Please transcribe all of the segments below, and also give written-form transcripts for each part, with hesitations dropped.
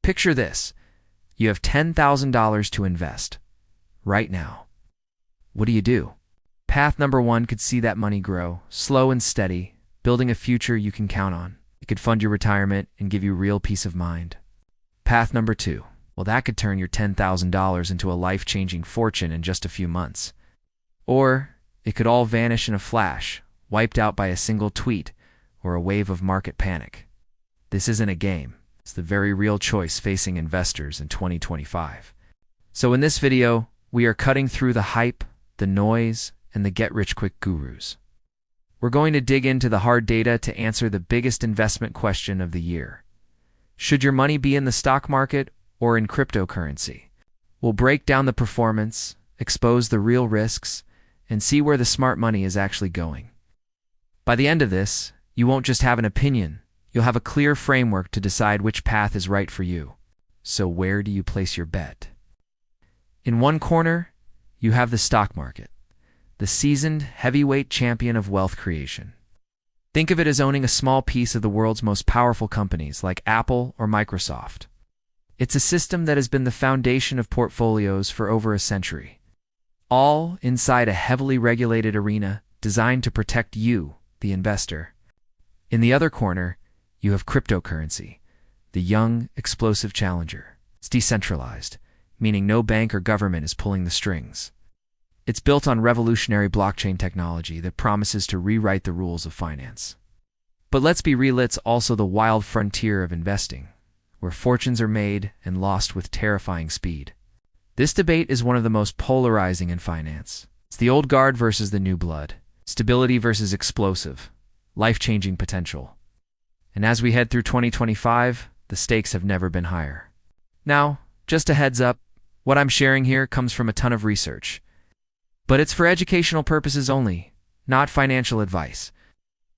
Picture this. You have $10,000 to invest right now. What do? Path number one could see that money grow, slow and steady, building a future you can count on. It could fund your retirement and give you real peace of mind. Path number two. Well, that could turn your $10,000 into a life-changing fortune in just a few months. Or it could all vanish in a flash, wiped out by a single tweet or a wave of market panic. This isn't a game. It's the very real choice facing investors in 2025. So in this video, we are cutting through the hype, the noise, and the get-rich-quick gurus. We're going to dig into the hard data to answer the biggest investment question of the year. Should your money be in the stock market or in cryptocurrency? We'll break down the performance, expose the real risks, and see where the smart money is actually going. By the end of this, you won't just have an opinion, you'll have a clear framework to decide which path is right for you. So where do you place your bet? In one corner, you have the stock market, the seasoned heavyweight champion of wealth creation. Think of it as owning a small piece of the world's most powerful companies like Apple or Microsoft. It's a system that has been the foundation of portfolios for over a century, all inside a heavily regulated arena designed to protect you, the investor. In the other corner, you have cryptocurrency, the young, explosive challenger. It's decentralized, meaning no bank or government is pulling the strings. It's built on revolutionary blockchain technology that promises to rewrite the rules of finance. But let's be real, it's also the wild frontier of investing, where fortunes are made and lost with terrifying speed. This debate is one of the most polarizing in finance. It's the old guard versus the new blood, stability versus explosive, life-changing potential. And as we head through 2025, the stakes have never been higher. Now, just a heads up, what I'm sharing here comes from a ton of research. But it's for educational purposes only, not financial advice.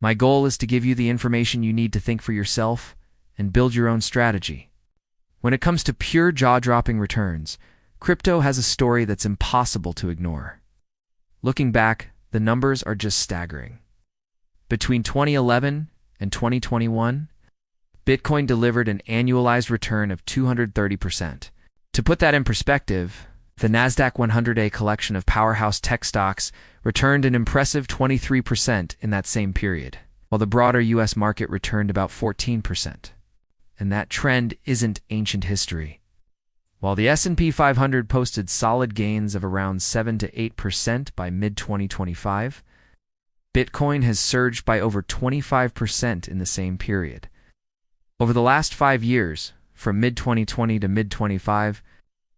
My goal is to give you the information you need to think for yourself and build your own strategy. When it comes to pure jaw-dropping returns, crypto has a story that's impossible to ignore. Looking back, the numbers are just staggering. Between 2011 and 2021, Bitcoin delivered an annualized return of 230%. To put that in perspective, the Nasdaq 100, a collection of powerhouse tech stocks, returned an impressive 23% in that same period, while the broader U.S. market returned about 14%. And that trend isn't ancient history. While the S&P 500 posted solid gains of around 7 to 8% by mid-2025, Bitcoin has surged by over 25% in the same period. Over the last 5 years, from mid-2020 to mid-25,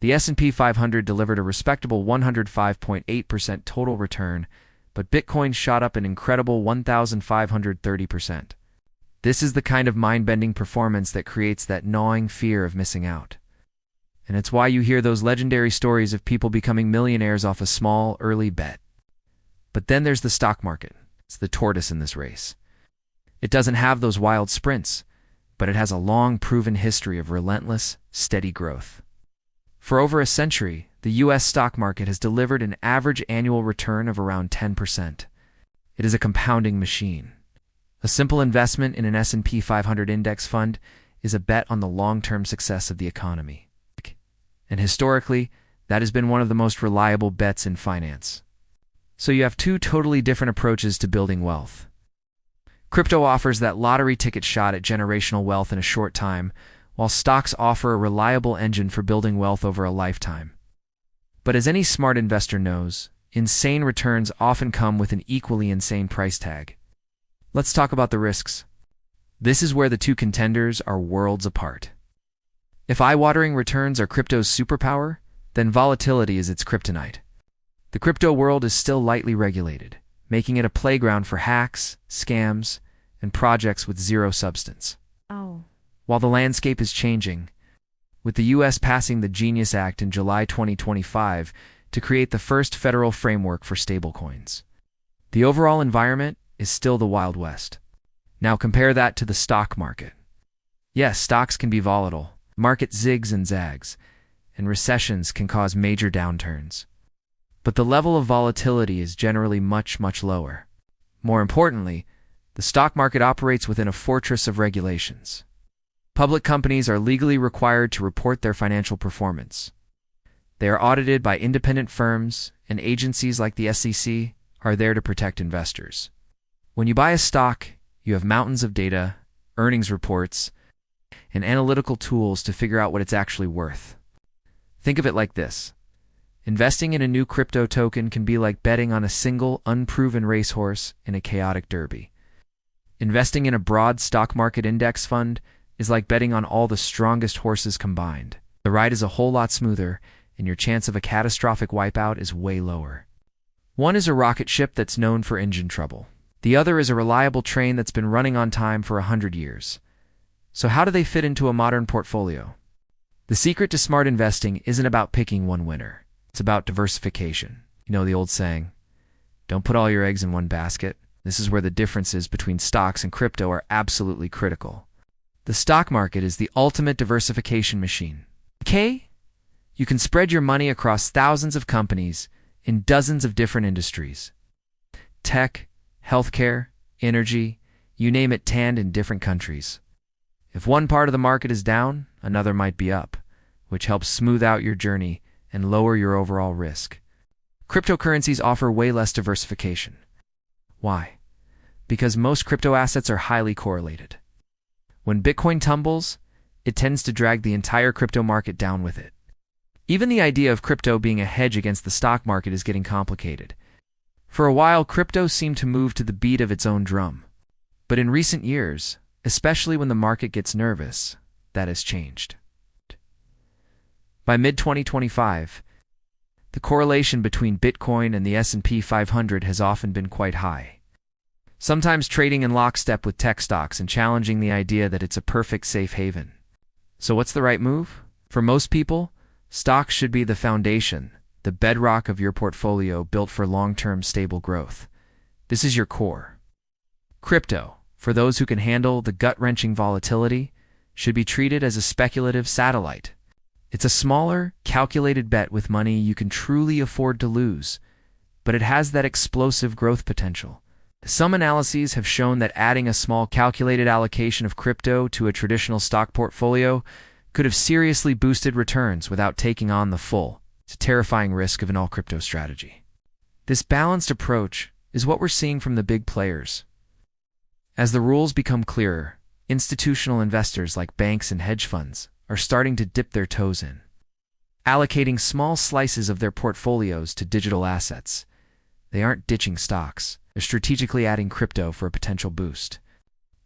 the S&P 500 delivered a respectable 105.8% total return, but Bitcoin shot up an incredible 1,530%. This is the kind of mind-bending performance that creates that gnawing fear of missing out. And it's why you hear those legendary stories of people becoming millionaires off a small, early bet. But then there's the stock market. It's the tortoise in this race. It doesn't have those wild sprints, but it has a long, proven history of relentless, steady growth. For over a century, the U.S. stock market has delivered an average annual return of around 10%. It is a compounding machine. A simple investment in an S&P 500 index fund is a bet on the long-term success of the economy. And historically, that has been one of the most reliable bets in finance. So you have two totally different approaches to building wealth. Crypto offers that lottery ticket shot at generational wealth in a short time, while stocks offer a reliable engine for building wealth over a lifetime. But as any smart investor knows, insane returns often come with an equally insane price tag. Let's talk about the risks. This is where the two contenders are worlds apart. If eye-watering returns are crypto's superpower, then volatility is its kryptonite. The crypto world is still lightly regulated, making it a playground for hacks, scams, and projects with zero substance. While the landscape is changing, with the U.S. passing the Genius Act in July 2025 to create the first federal framework for stablecoins. The overall environment is still the Wild West. Now compare that to the stock market. Yes, stocks can be volatile. Market zigs and zags, and recessions can cause major downturns. But the level of volatility is generally much, much lower. More importantly, the stock market operates within a fortress of regulations. Public companies are legally required to report their financial performance. They are audited by independent firms, and agencies like the SEC are there to protect investors. When you buy a stock, you have mountains of data, earnings reports, and analytical tools to figure out what it's actually worth. Think of it like this. Investing in a new crypto token can be like betting on a single, unproven racehorse in a chaotic derby. Investing in a broad stock market index fund is like betting on all the strongest horses combined. The ride is a whole lot smoother, and your chance of a catastrophic wipeout is way lower. One is a rocket ship that's known for engine trouble. The other is a reliable train that's been running on time for 100 years. So how do they fit into a modern portfolio? The secret to smart investing isn't about picking one winner. It's about diversification. You know the old saying, don't put all your eggs in one basket. This is where the differences between stocks and crypto are absolutely critical. The stock market is the ultimate diversification machine. Okay? You can spread your money across thousands of companies in dozens of different industries. Tech, healthcare, energy, you name it, tanned in different countries. If one part of the market is down, another might be up, which helps smooth out your journey and lower your overall risk. Cryptocurrencies offer way less diversification. Why? Because most crypto assets are highly correlated. When Bitcoin tumbles, it tends to drag the entire crypto market down with it. Even the idea of crypto being a hedge against the stock market is getting complicated. For a while, crypto seemed to move to the beat of its own drum. But in recent years, especially when the market gets nervous, that has changed. By mid-2025, the correlation between Bitcoin and the S&P 500 has often been quite high, sometimes trading in lockstep with tech stocks and challenging the idea that it's a perfect safe haven. So what's the right move? For most people, stocks should be the foundation, the bedrock of your portfolio built for long-term stable growth. This is your core. Crypto, for those who can handle the gut-wrenching volatility, should be treated as a speculative satellite. It's a smaller, calculated bet with money you can truly afford to lose, but it has that explosive growth potential. Some analyses have shown that adding a small calculated allocation of crypto to a traditional stock portfolio could have seriously boosted returns without taking on the full, terrifying risk of an all-crypto strategy. This balanced approach is what we're seeing from the big players. As the rules become clearer, institutional investors like banks and hedge funds are starting to dip their toes in, allocating small slices of their portfolios to digital assets. They aren't ditching stocks. They're strategically adding crypto for a potential boost.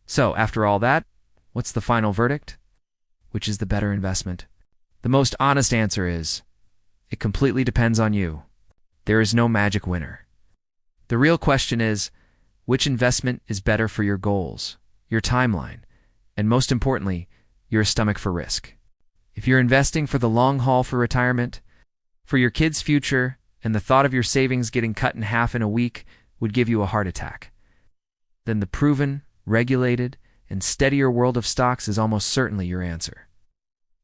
So, after all that, what's the final verdict? Which is the better investment? The most honest answer is, it completely depends on you. There is no magic winner. The real question is, which investment is better for your goals, your timeline, and most importantly, your stomach for risk? If you're investing for the long haul for retirement, for your kids' future, and the thought of your savings getting cut in half in a week would give you a heart attack, then the proven, regulated, and steadier world of stocks is almost certainly your answer.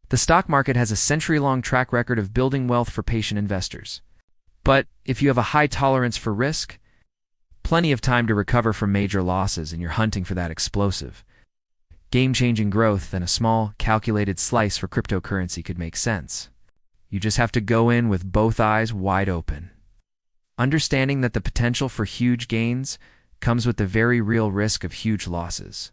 The stock market has a century-long track record of building wealth for patient investors. But if you have a high tolerance for risk, plenty of time to recover from major losses, and you're hunting for that explosive, game-changing growth, then a small, calculated slice for cryptocurrency could make sense. You just have to go in with both eyes wide open, understanding that the potential for huge gains comes with the very real risk of huge losses.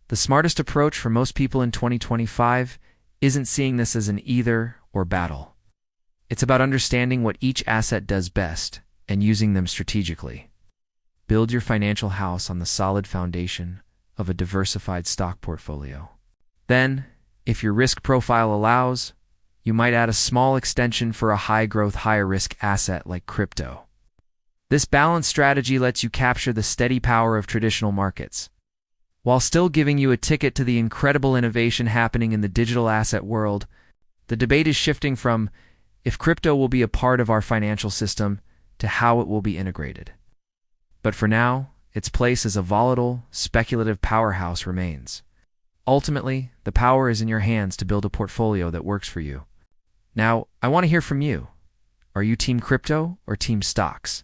The smartest approach for most people in 2025 isn't seeing this as an either or battle. It's about understanding what each asset does best and using them strategically. Build your financial house on the solid foundation of a diversified stock portfolio. Then, if your risk profile allows, you might add a small extension for a high-growth, higher-risk asset like crypto. This balanced strategy lets you capture the steady power of traditional markets, while still giving you a ticket to the incredible innovation happening in the digital asset world. The debate is shifting from if crypto will be a part of our financial system to how it will be integrated. But for now, its place as a volatile, speculative powerhouse remains. Ultimately, the power is in your hands to build a portfolio that works for you. Now, I want to hear from you. Are you team crypto or team stocks?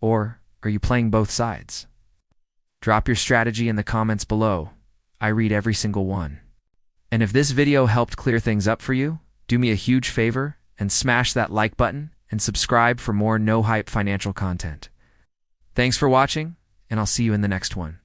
Or are you playing both sides? Drop your strategy in the comments below. I read every single one. And if this video helped clear things up for you, do me a huge favor and smash that like button and subscribe for more no-hype financial content. Thanks for watching, and I'll see you in the next one.